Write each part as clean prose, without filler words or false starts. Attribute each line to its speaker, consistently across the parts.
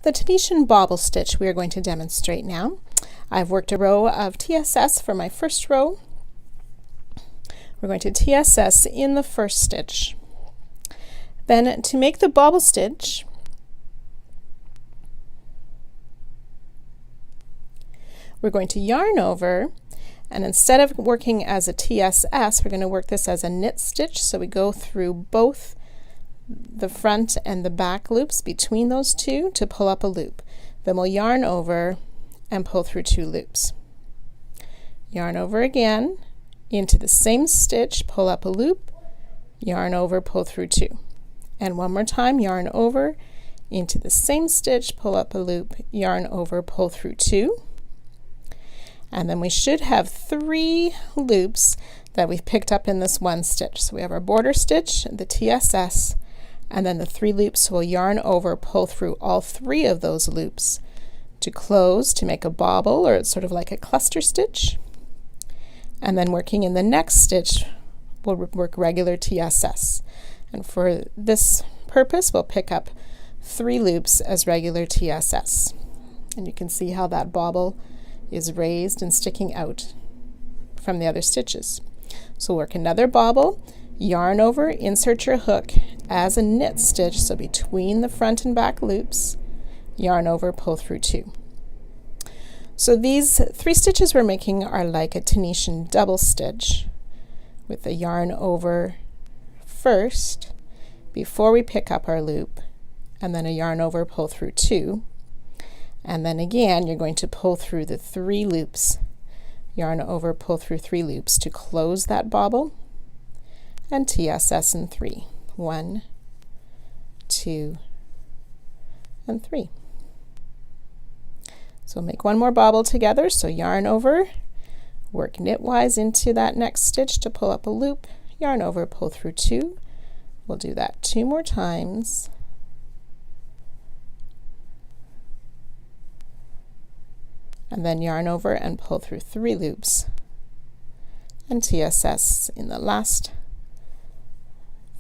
Speaker 1: The Tunisian bobble stitch we are going to demonstrate now. I've worked a row of TSS for my first row. We're going to TSS in the first stitch. Then to make the bobble stitch, we're going to yarn over, and instead of working as a TSS, we're going to work this as a knit stitch. So we go through both the front and the back loops between those two to pull up a loop. Then we'll yarn over and pull through 2 loops. Yarn over again into the same stitch, pull up a loop, yarn over, pull through 2. And one more time, yarn over into the same stitch, pull up a loop, yarn over, pull through 2. And then we should have 3 loops that we've picked up in this one stitch. So we have our border stitch, the TSS, and then the 3 loops. So we'll yarn over, pull through all 3 of those loops to close to make a bobble, or it's sort of like a cluster stitch. And then working in the next stitch, we'll work regular TSS. And for this purpose, we'll pick up 3 loops as regular TSS. And you can see how that bobble is raised and sticking out from the other stitches. So work another bobble, yarn over, insert your hook as a knit stitch, so between the front and back loops, yarn over, pull through 2. So these 3 stitches we're making are like a Tunisian double stitch, with the yarn over first before we pick up our loop, and then a yarn over, pull through 2. And then again, you're going to pull through the 3 loops, yarn over, pull through 3 loops to close that bobble, and TSS in 3. 1, 2, and 3. So we'll make one more bobble together. So yarn over, work knitwise into that next stitch to pull up a loop, yarn over, pull through 2. We'll do that 2 more times. And then yarn over and pull through 3 loops, and TSS in the last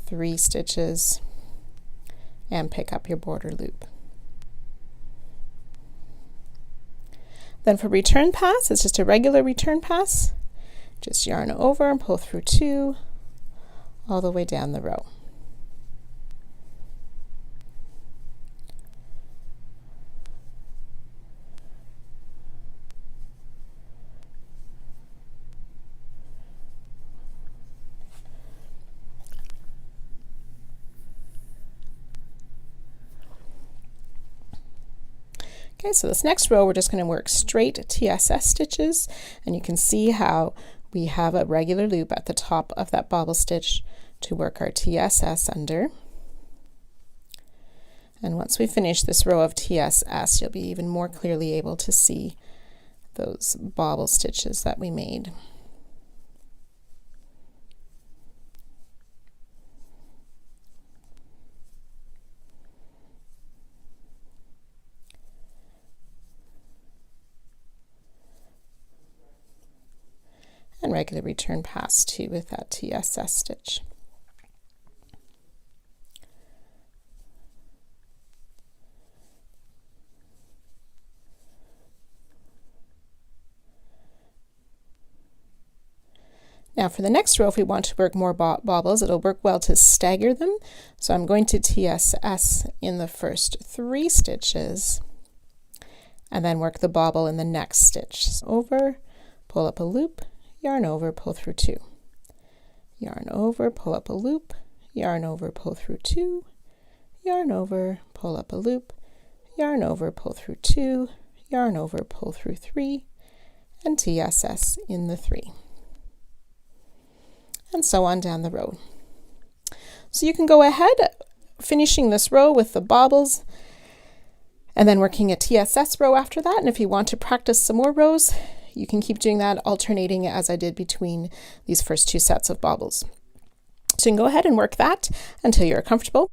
Speaker 1: 3 stitches, and pick up your border loop. Then for return pass, it's just a regular return pass. Just yarn over and pull through 2 all the way down the row. Okay, so this next row we're just going to work straight TSS stitches, and you can see how we have a regular loop at the top of that bobble stitch to work our TSS under. And once we finish this row of TSS, you'll be even more clearly able to see those bobble stitches that we made. And regular return pass too with that TSS stitch. Now for the next row, if we want to work more bobbles, it'll work well to stagger them. So I'm going to TSS in the first 3 stitches and then work the bobble in the next stitch. So over, pull up a loop, yarn over, pull through 2. Yarn over, pull up a loop, yarn over, pull through 2, yarn over, pull up a loop, yarn over, pull through 2, yarn over, pull through 3, and TSS in the 3. And so on down the row. So you can go ahead finishing this row with the bobbles and then working a TSS row after that. And if you want to practice some more rows, you can keep doing that, alternating as I did between these first 2 sets of bobbles. So you can go ahead and work that until you're comfortable.